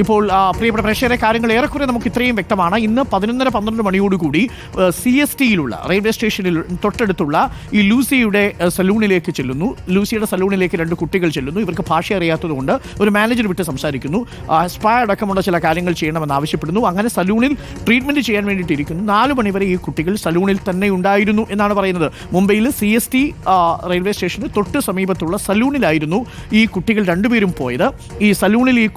ഇപ്പോൾ പ്രിയപ്പെട്ട പ്രേക്ഷകരെ, കാര്യങ്ങൾ ഏറെക്കുറെ നമുക്ക് ഇത്രയും വ്യക്തമാണ്. ഇന്ന് 11:12 മണിയോടുകൂടി CSTയിലുള്ള റെയിൽവേ സ്റ്റേഷനിൽ തൊട്ടടുത്തുള്ള ഈ ലൂസിയുടെ സലൂണിലേക്ക് ചെല്ലുന്നു. ലൂസിയുടെ സലൂണിലേക്ക് 2 കുട്ടികൾ ചെല്ലുന്നു. ഇവർക്ക് ഭാഷ അറിയാത്തതുകൊണ്ട് ഒരു മാനേജർ വിട്ട് സംസാരിക്കുന്നു. സ്പാ അടക്കമുള്ള ചില കാര്യങ്ങൾ ചെയ്യണമെന്ന് ആവശ്യപ്പെടുന്നു. അങ്ങനെ സലൂണിൽ ട്രീറ്റ്മെന്റ് ചെയ്യാൻ വേണ്ടിയിട്ടിരിക്കുന്നു. 4 മണിവരെ ഈ കുട്ടികൾ സലൂണിൽ തന്നെ ഉണ്ടായിരുന്നു എന്നാണ് പറയുന്നത്. മുംബൈയിൽ CST റെയിൽവേ സ്റ്റേഷന് തൊട്ട് സമീപത്തുള്ള സലൂണിലായിരുന്നു ഈ കുട്ടികൾ രണ്ടുപേരും പോയത്. ഈ സലൂണിൽ ഈ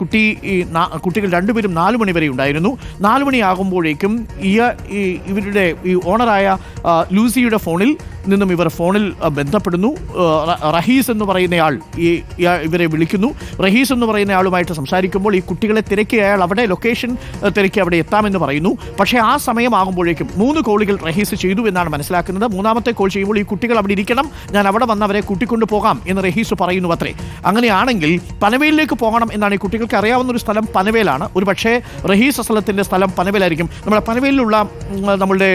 കുട്ടികൾ രണ്ടുപേരും 4 മണി വരെ ഉണ്ടായിരുന്നു. 4 മണിയാകുമ്പോഴേക്കും ഇവരുടെ ഈ ഓണറായ ലൂസിയുടെ ഫോണിൽ നിന്നും ഇവർ ഫോണിൽ ബന്ധപ്പെടുന്നു. റഹീസ് എന്ന് പറയുന്നയാൾ ഇവരെ വിളിക്കുന്നു. റഹീസ് എന്ന് പറയുന്നയാളുമായിട്ട് സംസാരിക്കുമ്പോൾ ഈ കുട്ടികളെ തിരക്കി അയാൾ അവിടെ ലൊക്കേഷൻ തിരക്കി അവിടെ എത്താമെന്ന് പറയുന്നു. പക്ഷേ ആ സമയമാകുമ്പോഴേക്കും 3 കോളുകൾ റഹീസ് ചെയ്തു എന്നാണ് മനസ്സിലാക്കുന്നത്. 3ാമത്തെ കോൾ ചെയ്യുമ്പോൾ ഈ കുട്ടികൾ അവിടെ ഇരിക്കണം, ഞാൻ അവിടെ വന്ന് അവരെ കൂട്ടിക്കൊണ്ടു പോകാം എന്ന് റഹീസ് പറയുന്നു അത്രേ. അങ്ങനെയാണെങ്കിൽ പനവേലിലേക്ക് പോകണം എന്നാണ് ഈ കുട്ടികൾക്ക് അറിയാവുന്ന ഒരു സ്ഥലം പനവേലാണ്. ഒരു പക്ഷേ റഹീസ് അസലത്തിൻ്റെ സ്ഥലം പനവേലായിരിക്കും. നമ്മുടെ പനവേലിലുള്ള നമ്മളുടെ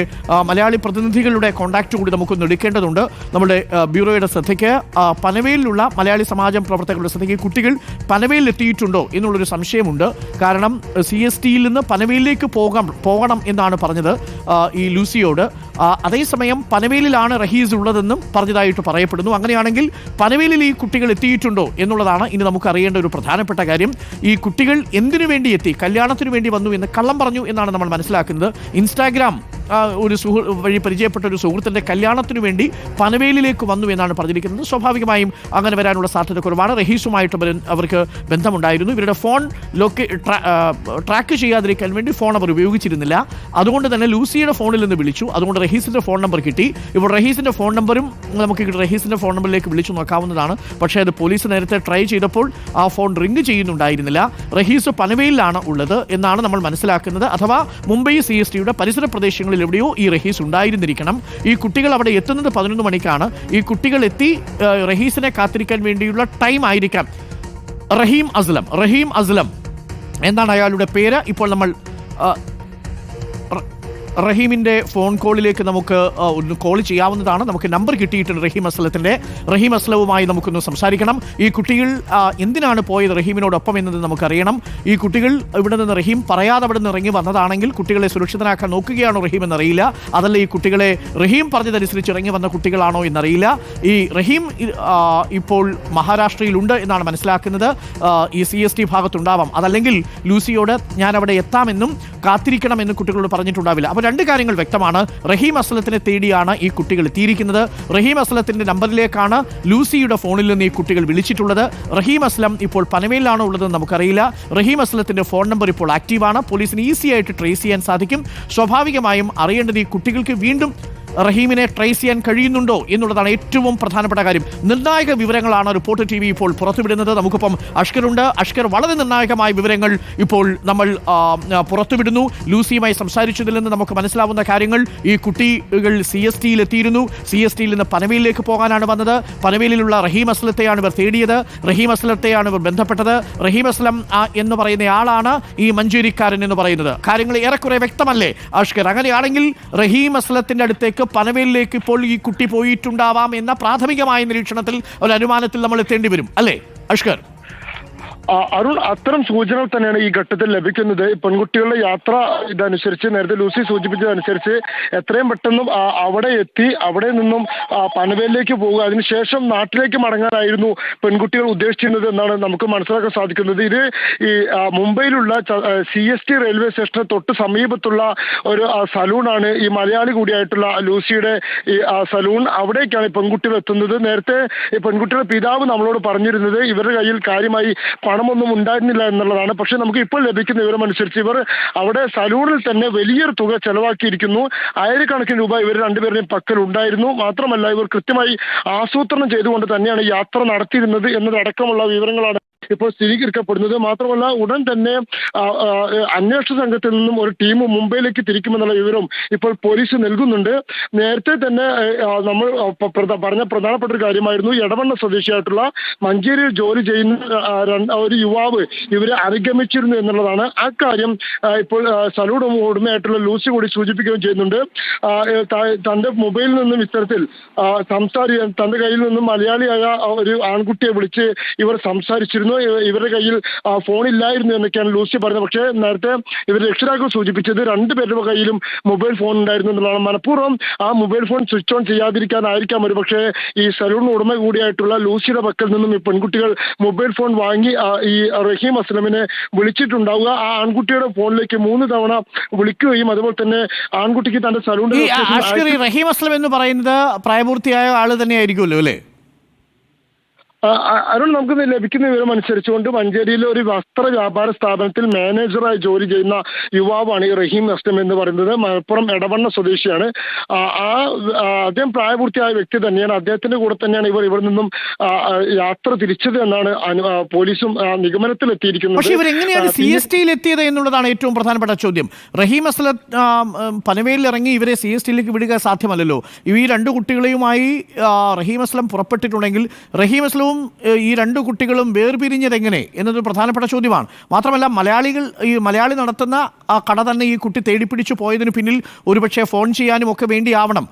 മലയാളി പ്രതിനിധികളുടെ കോൺടാക്റ്റ് കൂടി നമുക്കൊന്ന് എടുക്കേണ്ടതുണ്ട്. നമ്മുടെ ബ്യൂറോയുടെ ശ്രദ്ധയ്ക്ക് പനവേലിലുള്ള മലയാളി സമാജം പ്രവർത്തകരുടെ ശ്രദ്ധയ്ക്ക് കുട്ടികൾ പനവേലിൽ എത്തിയിട്ടുണ്ടോ എന്നുള്ളൊരു സംശയമുണ്ട്. കാരണം CSTയിൽ നിന്ന് പനവേലിലേക്ക് പോകണം എന്നാണ് പറഞ്ഞത് ഈ ലൂസിയോട്. അതേസമയം പനവേലിലാണ് റഹീസ് ഉള്ളതെന്നും പറഞ്ഞതായിട്ട് പറയപ്പെടുന്നു. അങ്ങനെയാണെങ്കിൽ പനവേലിൽ ഈ കുട്ടികൾ എത്തിയിട്ടുണ്ടോ എന്നുള്ളതാണ് ഇനി നമുക്ക് അറിയേണ്ട ഒരു പ്രധാനപ്പെട്ട കാര്യം. ഈ കുട്ടികൾ എന്തിനു വേണ്ടി എത്തി, കല്യാണത്തിനു വേണ്ടി വന്നു എന്ന് കള്ളം പറഞ്ഞു എന്നാണ് നമ്മൾ മനസ്സിലാക്കുന്നത്. ഇൻസ്റ്റാഗ്രാം ഒരു വഴി പരിചയപ്പെട്ട ഒരു സുഹൃത്തിൻ്റെ കല്യാണത്തിനു വേണ്ടി പനവേലിലേക്ക് വന്നു എന്നാണ് പറഞ്ഞിരിക്കുന്നത്. സ്വാഭാവികമായും അങ്ങനെ വരാനുള്ള സാധ്യത കുറവാണ്. റഹീസുമായിട്ട് അവർക്ക് ബന്ധമുണ്ടായിരുന്നു. ഇവരുടെ ഫോൺ ട്രാക്ക് ചെയ്യാതിരിക്കാൻ വേണ്ടി ഫോൺ അവർ ഉപയോഗിച്ചിരുന്നില്ല. അതുകൊണ്ട് തന്നെ ലൂസിയുടെ ഫോണിൽ നിന്ന് വിളിച്ചു. അതുകൊണ്ട് റഹീസിൻ്റെ ഫോൺ നമ്പർ കിട്ടി. ഇപ്പോൾ റഹീസിൻ്റെ ഫോൺ നമ്പറും നമുക്ക് റഹീസിൻ്റെ ഫോൺ നമ്പറിലേക്ക് വിളിച്ചു നോക്കാവുന്നതാണ്. പക്ഷേ അത് പോലീസ് നേരത്തെ ട്രൈ ചെയ്തപ്പോൾ ആ ഫോൺ റിംഗ് ചെയ്യുന്നുണ്ടായിരുന്നില്ല. റഹീസ് പനവേലിലാണ് ഉള്ളത് എന്നാണ് നമ്മൾ മനസ്സിലാക്കുന്നത്. അഥവാ മുംബൈ CSTയുടെ പരിസര പ്രദേശങ്ങളിൽ എവിടെയോ ഈ റഹീസ് ഉണ്ടായിരുന്നിരിക്കണം. ഈ കുട്ടികൾ അവിടെ എത്തുന്നത് 11 മണിക്കാണ്. ഈ കുട്ടികൾ എത്തി റഹീസിനെ കാത്തിരിക്കാൻ വേണ്ടിയുള്ള ടൈം ആയിരിക്കാം. റഹീം അസ്ലം എന്താണ് അയാളുടെ പേര്. ഇപ്പോൾ നമ്മൾ റഹീമിൻ്റെ ഫോൺ കോളിലേക്ക് നമുക്ക് ഒന്ന് കോൾ ചെയ്യാവുന്നതാണ്. നമുക്ക് നമ്പർ കിട്ടിയിട്ടുണ്ട് റഹീം അസ്ലവുമായി നമുക്കൊന്ന് സംസാരിക്കണം. ഈ കുട്ടികൾ എന്തിനാണ് പോയത് റഹീമിനോടൊപ്പം എന്നത് നമുക്കറിയണം. ഈ കുട്ടികൾ ഇവിടെ നിന്ന് റഹീം പറയാതെ അവിടെ നിന്ന് ഇറങ്ങി വന്നതാണെങ്കിൽ കുട്ടികളെ സുരക്ഷിതനാക്കാൻ നോക്കുകയാണോ റഹീം എന്നറിയില്ല. അതല്ല ഈ കുട്ടികളെ റഹീം പറഞ്ഞതനുസരിച്ച് ഇറങ്ങി വന്ന കുട്ടികളാണോ എന്നറിയില്ല. ഈ റഹീം ഇപ്പോൾ മഹാരാഷ്ട്രയിലുണ്ട് എന്നാണ് മനസ്സിലാക്കുന്നത്. ഈ CST ഭാഗത്തുണ്ടാവാം. അതല്ലെങ്കിൽ ലൂസിയോട് ഞാൻ അവിടെ എത്താമെന്നും കാത്തിരിക്കണമെന്നും കുട്ടികളോട് പറഞ്ഞിട്ടുണ്ടാവില്ല. അപ്പോൾ 2 കാര്യങ്ങൾ വ്യക്തമാണ്. റഹീം അസ്ലത്തിനെ തേടിയാണ് ഈ കുട്ടികൾ എത്തിയിരിക്കുന്നത്. റഹീം അസ്ലത്തിന്റെ നമ്പറിലേക്കാണ് ലൂസിയുടെ ഫോണിൽ നിന്ന് ഈ കുട്ടികൾ വിളിച്ചിട്ടുള്ളത്. റഹീം അസ്ലം ഇപ്പോൾ പനവേലിലാണോ ഉള്ളതെന്ന് നമുക്കറിയില്ല. റഹീം അസ്ലത്തിന്റെ ഫോൺ നമ്പർ ഇപ്പോൾ ആക്റ്റീവാണ്. പോലീസിന് ഈസി ആയിട്ട് ട്രേസ് ചെയ്യാൻ സാധിക്കും. സ്വാഭാവികമായും അറിയേണ്ടത് ഈ കുട്ടികൾക്ക് വീണ്ടും റഹീമിനെ ട്രേസ് ചെയ്യാൻ കഴിയുന്നുണ്ടോ എന്നുള്ളതാണ് ഏറ്റവും പ്രധാനപ്പെട്ട കാര്യം. നിർണായക വിവരങ്ങളാണ് റിപ്പോർട്ടർ TV ഇപ്പോൾ പുറത്തുവിടുന്നത്. നമുക്കിപ്പം അഷ്കറുണ്ട്. അഷ്കർ, വളരെ നിർണായകമായ വിവരങ്ങൾ ഇപ്പോൾ നമ്മൾ പുറത്തുവിടുന്നു. ലൂസിയുമായി സംസാരിച്ചതിൽ നിന്ന് നമുക്ക് മനസ്സിലാവുന്ന കാര്യങ്ങൾ, ഈ കുട്ടികൾ CSTയിൽ എത്തിയിരുന്നു. CSTയിൽ നിന്ന് പനവേലിലേക്ക് പോകാനാണ് വന്നത്. പനവേലിലുള്ള റഹീം അസ്ലത്തെയാണ് ഇവർ തേടിയത്. റഹീം അസ്ലത്തെയാണ് ഇവർ ബന്ധപ്പെട്ടത്. റഹീം അസ്ലം എന്ന് പറയുന്ന ആളാണ് ഈ മഞ്ചേരിക്കാരൻ എന്ന് പറയുന്നത്. കാര്യങ്ങൾ ഏറെക്കുറെ വ്യക്തമല്ലേ അഷ്കർ? അങ്ങനെയാണെങ്കിൽ റഹീം അസ്ലത്തിന്റെ അടുത്തേക്ക് പനവേലിലേക്ക് ഇപ്പോൾ ഈ കുട്ടി പോയിട്ടുണ്ടാവാം എന്ന പ്രാഥമികമായ നിരീക്ഷണത്തിൽ ഒരു അനുമാനത്തിൽ നമ്മൾ എത്തേണ്ടി വരും അല്ലേ അഷ്കർ? അരുൺ, അത്തരം സൂചനകൾ തന്നെയാണ് ഈ ഘട്ടത്തിൽ ലഭിക്കുന്നത്. പെൺകുട്ടികളുടെ യാത്ര ഇതനുസരിച്ച് നേരത്തെ ലൂസി സൂചിപ്പിച്ചതനുസരിച്ച് എത്രയും പെട്ടെന്നും അവിടെ എത്തി അവിടെ നിന്നും പനവേലിലേക്ക് പോവുക, അതിനുശേഷം നാട്ടിലേക്ക് മടങ്ങാനായിരുന്നു പെൺകുട്ടികൾ ഉദ്ദേശിച്ചിരുന്നത് എന്നാണ് നമുക്ക് മനസ്സിലാക്കാൻ സാധിക്കുന്നത്. ഇത് ഈ മുംബൈയിലുള്ള CST റെയിൽവേ സ്റ്റേഷന് തൊട്ട് സമീപത്തുള്ള ഒരു സലൂണാണ് ഈ മലയാളി കൂടിയായിട്ടുള്ള ലൂസിയുടെ ഈ സലൂൺ. അവിടേക്കാണ് പെൺകുട്ടികൾ എത്തുന്നത്. നേരത്തെ ഈ പെൺകുട്ടിയുടെ പിതാവ് നമ്മളോട് പറഞ്ഞിരുന്നത് ഇവരുടെ കയ്യിൽ കാര്യമായി പണമൊന്നും ഉണ്ടായിരുന്നില്ല എന്നുള്ളതാണ്. പക്ഷെ നമുക്ക് ഇപ്പോൾ ലഭിക്കുന്ന വിവരമനുസരിച്ച് ഇവർ അവിടെ സലൂണിൽ തന്നെ വലിയൊരു തുക ചെലവാക്കിയിരിക്കുന്നു. 1000 രൂപ ഇവർ രണ്ടുപേരുടെയും പക്കൽ ഉണ്ടായിരുന്നു. മാത്രമല്ല ഇവർ കൃത്യമായി ആസൂത്രണം ചെയ്തുകൊണ്ട് തന്നെയാണ് യാത്ര നടത്തിയിരുന്നത് എന്നതടക്കമുള്ള വിവരങ്ങളാണ് ഇപ്പോൾ സ്ഥിരീകരിക്കപ്പെടുന്നത്. മാത്രമല്ല ഉടൻ തന്നെ അന്വേഷണ സംഘത്തിൽ നിന്നും ഒരു ടീം മുംബൈയിലേക്ക് തിരിക്കുമെന്നുള്ള വിവരം ഇപ്പോൾ പോലീസ് നൽകുന്നുണ്ട്. നേരത്തെ തന്നെ നമ്മൾ പറഞ്ഞ പ്രധാനപ്പെട്ട ഒരു കാര്യമായിരുന്നു, എടവണ്ണ സ്വദേശിയായിട്ടുള്ള മഞ്ചേരിയിൽ ജോലി ചെയ്യുന്ന ഒരു യുവാവ് ഇവരെ അനുഗമിച്ചിരുന്നു എന്നുള്ളതാണ്. ആ കാര്യം ഇപ്പോൾ സലൂൺ ഉടമയായിട്ടുള്ള ലൂസി കൂടി സൂചിപ്പിക്കുകയും ചെയ്യുന്നുണ്ട്. തന്റെ മൊബൈലിൽ നിന്നും ഇത്തരത്തിൽ തന്റെ കയ്യിൽ നിന്നും മലയാളിയായ ഒരു ആൺകുട്ടിയെ വിളിച്ച് ഇവർ സംസാരിച്ചിരുന്നു. അന്ന് ഇവരുടെ കയ്യിൽ ഫോൺ ഇല്ലായിരുന്നു എന്നൊക്കെയാണ് ലൂസി പറയുന്നത്. പക്ഷേ നേരത്തെ ഇവർ രക്ഷിതാക്കൾ സൂചിപ്പിച്ചത് രണ്ടുപേരുടെ കയ്യിലും മൊബൈൽ ഫോൺ ഉണ്ടായിരുന്നു എന്നുള്ളതാണ്. മനഃപൂർവ്വം ആ മൊബൈൽ ഫോൺ സ്വിച്ച് ഓൺ ചെയ്യാതിരിക്കാനായിരിക്കാം ഒരു പക്ഷേ ഈ സലൂൺ ഉടമ കൂടിയായിട്ടുള്ള ലൂസിയുടെ പക്കൽ നിന്നും ഈ പെൺകുട്ടികൾ മൊബൈൽ ഫോൺ വാങ്ങി ഈ റഹീം അസ്ലമിനെ വിളിച്ചിട്ടുണ്ടാവുക. ആ ആൺകുട്ടിയുടെ ഫോണിലേക്ക് 3 തവണ വിളിക്കുകയും അതുപോലെ തന്നെ ആൺകുട്ടിക്ക് തന്റെ സലൂണിൽ റഹീം അസ്ലം എന്ന് പറയുന്നത് പ്രായപൂർത്തിയായ ആള് തന്നെയായിരിക്കുമല്ലോ അല്ലേ? അരുൺ, നമുക്ക് ലഭിക്കുന്ന വിവരം അനുസരിച്ചുകൊണ്ട് മഞ്ചേരിയിലെ ഒരു വസ്ത്ര വ്യാപാര സ്ഥാപനത്തിൽ മാനേജറായി ജോലി ചെയ്യുന്ന യുവാവാണ് ഈ റഹീം അസ്ലം എന്ന് പറയുന്നത്. മലപ്പുറം എടവണ്ണ സ്വദേശിയാണ്. അദ്ദേഹം പ്രായപൂർത്തിയായ വ്യക്തി തന്നെയാണ്. അദ്ദേഹത്തിന്റെ കൂടെ തന്നെയാണ് ഇവിടെ നിന്നും യാത്ര തിരിച്ചത് എന്നാണ് പോലീസും നിഗമനത്തിലെത്തിയിരിക്കുന്നത്. പക്ഷേ ഇവരെങ്ങനെയാണ് CST എത്തിയത് എന്നുള്ളതാണ് ഏറ്റവും പ്രധാനപ്പെട്ട ചോദ്യം. റഹീം അസ്ലം പനവേലിൽ ഇറങ്ങി ഇവരെ CSTയിലേക്ക് വിടുക സാധ്യമല്ലല്ലോ. ഈ 2 കുട്ടികളെയുമായി റഹീം അസ്ലം പുറപ്പെട്ടിട്ടുണ്ടെങ്കിൽ റഹീം അസ്ലവും ഈ 2 കുട്ടികളും വേർപിരിഞ്ഞത് എങ്ങനെ എന്നതൊരു പ്രധാനപ്പെട്ട ചോദ്യമാണ്. മാത്രമല്ല മലയാളി നടത്തുന്ന കട തന്നെ ഈ കുട്ടി തേടിപ്പിടിച്ചു പോയതിന് പിന്നിൽ ഒരുപക്ഷെ ഫോൺ ചെയ്യാനും ഒക്കെ വേണ്ടിയാവണം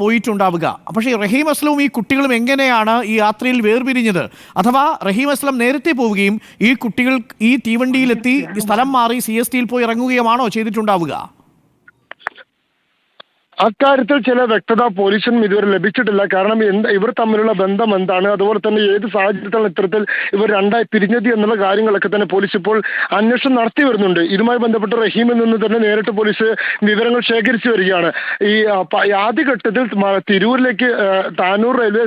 പോയിട്ടുണ്ടാവുക. പക്ഷേ റഹീം അസ്ലവും ഈ കുട്ടികളും എങ്ങനെയാണ് ഈ യാത്രയിൽ വേർപിരിഞ്ഞത്? അഥവാ റഹീം അസ്ലം നേരത്തെ പോവുകയും ഈ കുട്ടികൾ ഈ തീവണ്ടിയിലെത്തി സ്ഥലം മാറി CSTയിൽ പോയി ഇറങ്ങുകയുമാണോ ചെയ്തിട്ടുണ്ടാവുക? അക്കാര്യത്തിൽ ചില വ്യക്തത പോലീസിനും ഇതുവരെ ലഭിച്ചിട്ടില്ല. കാരണം ഇവർ തമ്മിലുള്ള ബന്ധം എന്താണ്, അതുപോലെ തന്നെ ഏത് സാഹചര്യത്തിലാണ് ഇത്തരത്തിൽ ഇവർ രണ്ടായി പിരിഞ്ഞത് എന്നുള്ള കാര്യങ്ങളൊക്കെ തന്നെ പോലീസ് ഇപ്പോൾ അന്വേഷണം നടത്തി വരുന്നുണ്ട്. ഇതുമായി ബന്ധപ്പെട്ട് റഹീമിൽ നിന്ന് തന്നെ നേരിട്ട് പോലീസ് വിവരങ്ങൾ ശേഖരിച്ചു വരികയാണ്. ഈ ആദ്യഘട്ടത്തിൽ തിരൂരിലേക്ക് താനൂർ റെയിൽവേ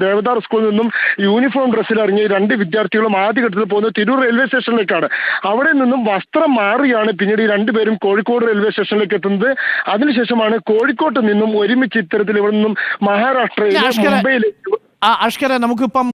ദേവദാർ സ്കൂളിൽ നിന്നും യൂണിഫോം ഡ്രസ്സിൽ ഇറങ്ങിയ 2 വിദ്യാർത്ഥികളും ആദ്യഘട്ടത്തിൽ പോകുന്നത് തിരൂർ റെയിൽവേ സ്റ്റേഷനിലേക്കാണ്. അവിടെ നിന്നും വസ്ത്രം മാറിയാണ് പിന്നീട് ഈ 2 പേരും കോഴിക്കോട് റെയിൽവേ സ്റ്റേഷനിലേക്ക് എത്തുന്നത്. അതിനുശേഷമാണ് കോഴിക്കോട്ട് നിന്നും ഒരുമിച്ച് ഇത്തരത്തിൽ ഇവിടെ നിന്നും മഹാരാഷ്ട്രയിലെ മുംബൈയിലേക്ക്. അഷ്കരെ, നമുക്കിപ്പം